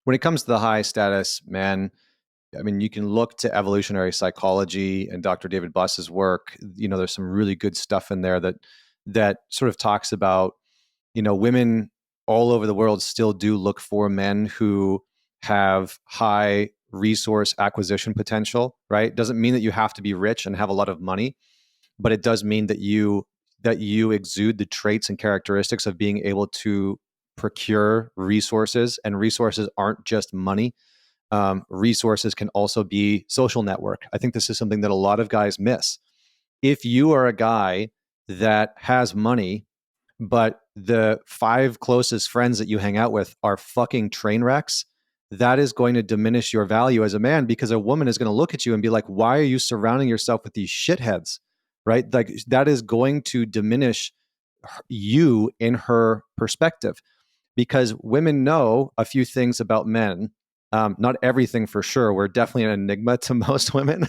When it comes to the high status man, I mean, you can look to evolutionary psychology and Dr. David Buss's work. There's some really good stuff in there that sort of talks about, women all over the world still do look for men who have high resource acquisition potential, right? Doesn't mean that you have to be rich and have a lot of money, but it does mean that you exude the traits and characteristics of being able to procure resources, and resources aren't just money. Resources can also be social network. I think this is something that a lot of guys miss. If you are a guy that has money, but the five closest friends that you hang out with are fucking train wrecks, that is going to diminish your value as a man, because a woman is going to look at you and be like, why are you surrounding yourself with these shitheads? Right? Like, that is going to diminish you in her perspective, because women know a few things about men. Not everything for sure. We're definitely an enigma to most women,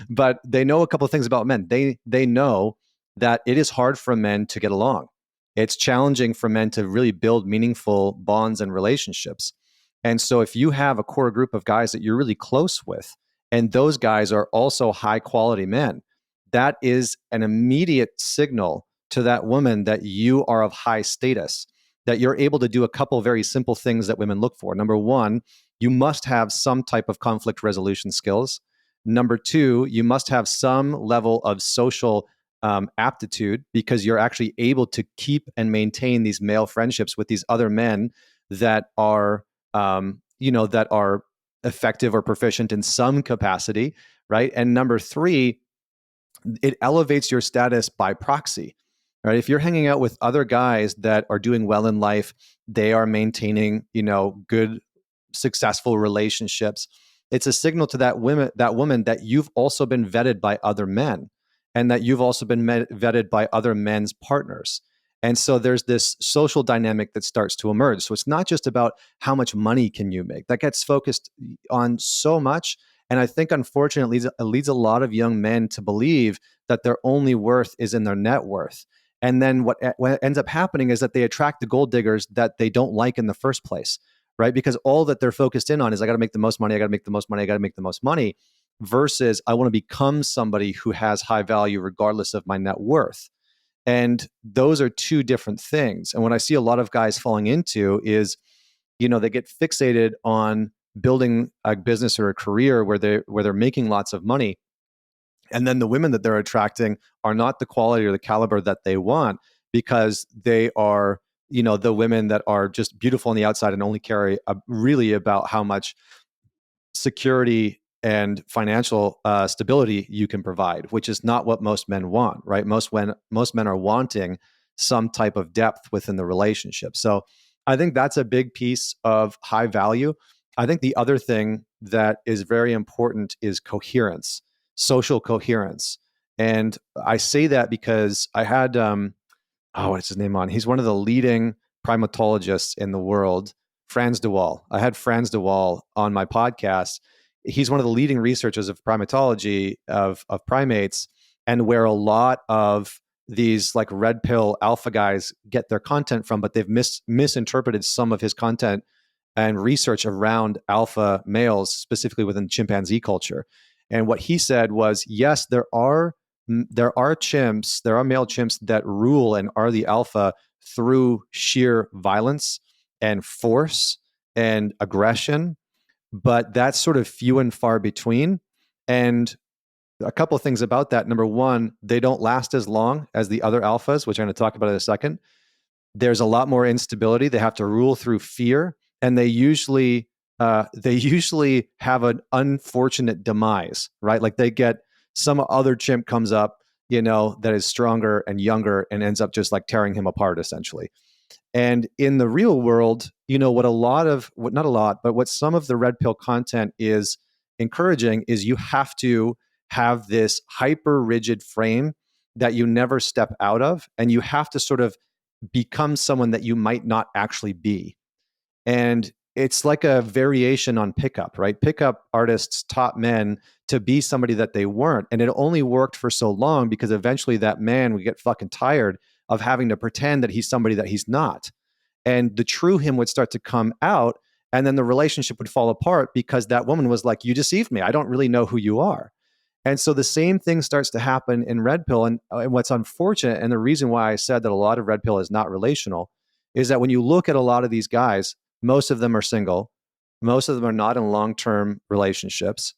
but they know a couple of things about men. They know that it is hard for men to get along. It's challenging for men to really build meaningful bonds and relationships. And so, if you have a core group of guys that you're really close with, and those guys are also high quality men, that is an immediate signal to that woman that you are of high status, that you're able to do a couple very simple things that women look for. Number one, you must have some type of conflict resolution skills. Number two, you must have some level of social aptitude, because you're actually able to keep and maintain these male friendships with these other men that are, that are effective or proficient in some capacity, right? And number three, it elevates your status by proxy, right? If you're hanging out with other guys that are doing well in life, they are maintaining, good, successful relationships. It's a signal to that woman that you've also been vetted by other men, and that you've also been vetted by other men's partners. And so there's this social dynamic that starts to emerge. So it's not just about how much money can you make. That gets focused on so much. And I think, unfortunately, it leads a lot of young men to believe that their only worth is in their net worth. And then what ends up happening is that they attract the gold diggers that they don't like in the first place, right? Because all that they're focused in on is, I got to make the most money, I got to make the most money, I got to make the most money, versus I want to become somebody who has high value regardless of my net worth. And those are two different things. And what I see a lot of guys falling into is, they get fixated on building a business or a career where they're making lots of money, and then the women that they're attracting are not the quality or the caliber that they want, because they are, the women that are just beautiful on the outside and only care really about how much security and financial stability you can provide, which is not what most men want, right? Most men are wanting some type of depth within the relationship. So I think that's a big piece of high value. I think the other thing that is very important is coherence, social coherence. And I say that because I had, what's his name on? He's one of the leading primatologists in the world, Frans de Waal. I had Frans de Waal on my podcast. He's one of the leading researchers of primatology of primates, and where a lot of these like red pill alpha guys get their content from, but they've misinterpreted some of his content and research around alpha males, specifically within chimpanzee culture. And what he said was, yes, there are chimps, there are male chimps that rule and are the alpha through sheer violence and force and aggression, but that's sort of few and far between. And a couple of things about that. Number one, they don't last as long as the other alphas, which I'm going to talk about in a second. There's a lot more instability. They have to rule through fear, and they usually have an unfortunate demise, right? Like, they get some other chimp comes up, that is stronger and younger, and ends up just like tearing him apart, essentially. And in the real world, what some of the red pill content is encouraging is you have to have this hyper rigid frame that you never step out of, and you have to sort of become someone that you might not actually be. And it's like a variation on pickup, right? Pickup artists taught men to be somebody that they weren't. And it only worked for so long, because eventually that man would get fucking tired of having to pretend that he's somebody that he's not. and the true him would start to come out, and then the relationship would fall apart because that woman was like, you deceived me, I don't really know who you are. And so the same thing starts to happen in red pill. And what's unfortunate, and the reason why I said that a lot of red pill is not relational, is that when you look at a lot of these guys, most of them are single, most of them are not in long-term relationships,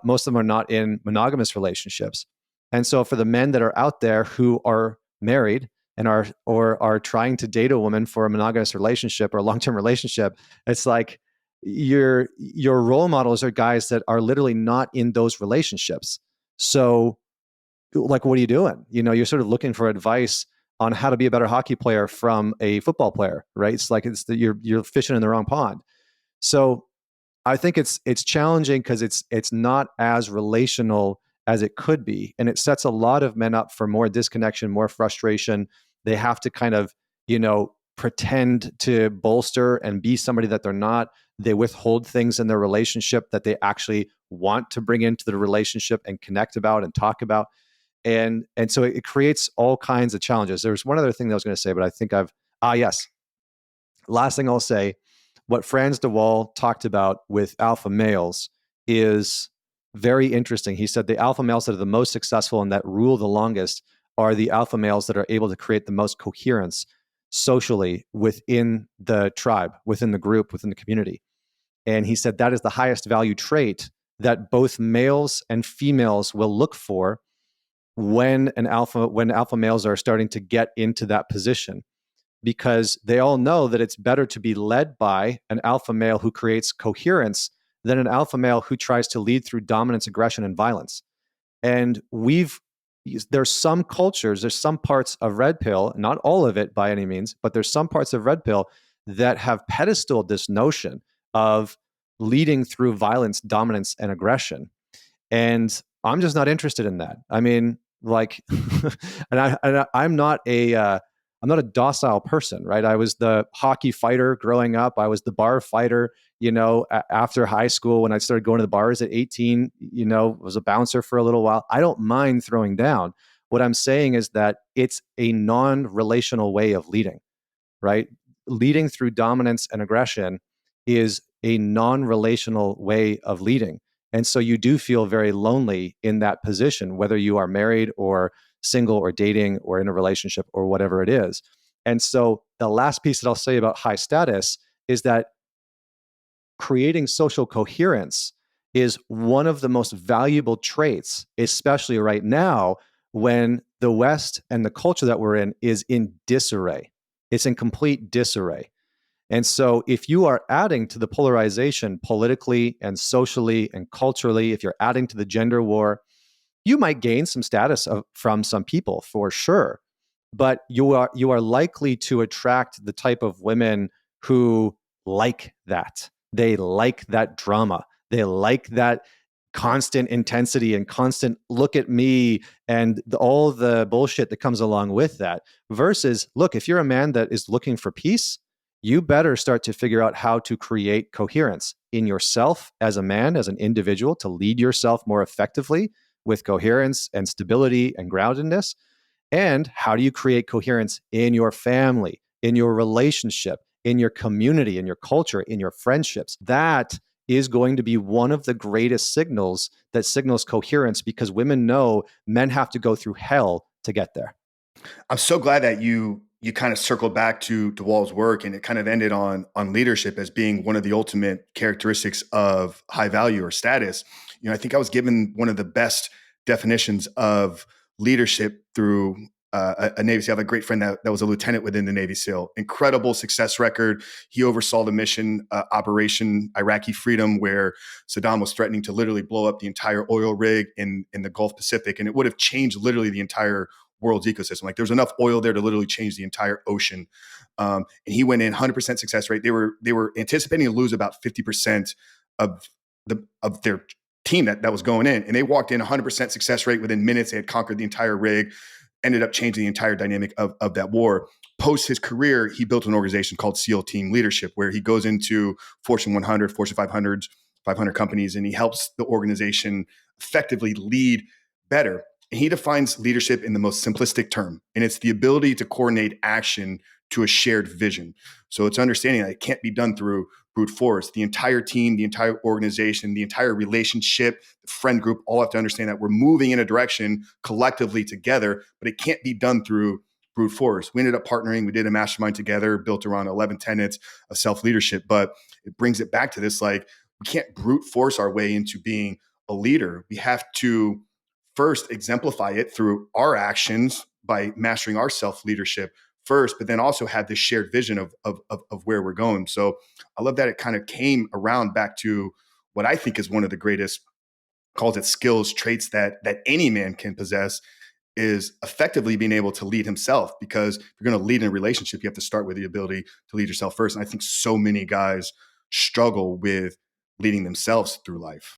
most of them are not in monogamous relationships. And so for the men that are out there who are married and are trying to date a woman for a monogamous relationship or a long-term relationship, it's like your role models are guys that are literally not in those relationships. So like, what are you doing? You're sort of looking for advice on how to be a better hockey player from a football player, right? It's like you're fishing in the wrong pond. So I think it's challenging because it's not as relational as it could be, and it sets a lot of men up for more disconnection, more frustration. They have to kind of pretend to bolster and be somebody that they're not. They withhold things in their relationship that they actually want to bring into the relationship and connect about and talk about, and so it creates all kinds of challenges. There's one other thing that I was going to say, but I think yes. Last thing I'll say, what Franz de Waal talked about with alpha males is very interesting. He said the alpha males that are the most successful and that rule the longest are the alpha males that are able to create the most coherence socially within the tribe, within the group, within the community. And he said that is the highest value trait that both males and females will look for when alpha males are starting to get into that position, because they all know that it's better to be led by an alpha male who creates coherence than an alpha male who tries to lead through dominance, aggression, and violence. And there's some cultures, there's some parts of red pill, not all of it by any means, but there's some parts of red pill that have pedestaled this notion of leading through violence, dominance, and aggression. And I'm just not interested in that. I mean, like, I'm not a docile person, right? I was the hockey fighter growing up. I was the bar fighter, after high school when I started going to the bars at 18, was a bouncer for a little while. I don't mind throwing down. What I'm saying is that it's a non-relational way of leading, right? Leading through dominance and aggression is a non-relational way of leading. And so you do feel very lonely in that position, whether you are married or single or dating or in a relationship or whatever it is. And so the last piece that I'll say about high status is that creating social coherence is one of the most valuable traits, especially right now when the West and the culture that we're in is in disarray. It's in complete disarray. And so if you are adding to the polarization politically and socially and culturally, if you're adding to the gender war, you might gain some status from some people for sure. But you are likely to attract the type of women who like that. They like that drama. They like that constant intensity and constant look at me and all the bullshit that comes along with that. Versus, look, if you're a man that is looking for peace, you better start to figure out how to create coherence in yourself as a man, as an individual, to lead yourself more effectively with coherence and stability and groundedness. And how do you create coherence in your family, in your relationship, in your community, in your culture, in your friendships? That is going to be one of the greatest signals that signals coherence, because women know men have to go through hell to get there. I'm so glad that you kind of circled back to de Waal's work, and it kind of ended on leadership as being one of the ultimate characteristics of high value or status. I think I was given one of the best definitions of leadership through a Navy SEAL. I have a great friend that was a lieutenant within the Navy SEAL. Incredible success record. He oversaw the mission Operation Iraqi Freedom, where Saddam was threatening to literally blow up the entire oil rig in the Gulf Pacific, and it would have changed literally the entire world's ecosystem. Like, there's enough oil there to literally change the entire ocean. And he went in 100% success rate. They were anticipating to lose about 50% of their team that was going in, and they walked in 100% success rate within minutes. They had conquered the entire rig, ended up changing the entire dynamic of that war. Post his career, he built an organization called SEAL Team Leadership, where he goes into Fortune 100, Fortune 500 companies, and he helps the organization effectively lead better. And he defines leadership in the most simplistic term, and it's the ability to coordinate action to a shared vision. So it's understanding that it can't be done through brute force. The entire team, the entire organization, the entire relationship, the friend group, all have to understand that we're moving in a direction collectively together, but it can't be done through brute force. We ended up partnering. We did a mastermind together, built around 11 tenets of self-leadership, but it brings it back to this, like, we can't brute force our way into being a leader. We have to first exemplify it through our actions by mastering our self-leadership first, but then also have this shared vision of where we're going. So I love that it kind of came around back to what I think is one of the greatest, calls it skills, traits that any man can possess, is effectively being able to lead himself. Because if you're going to lead in a relationship, you have to start with the ability to lead yourself first. And I think so many guys struggle with leading themselves through life.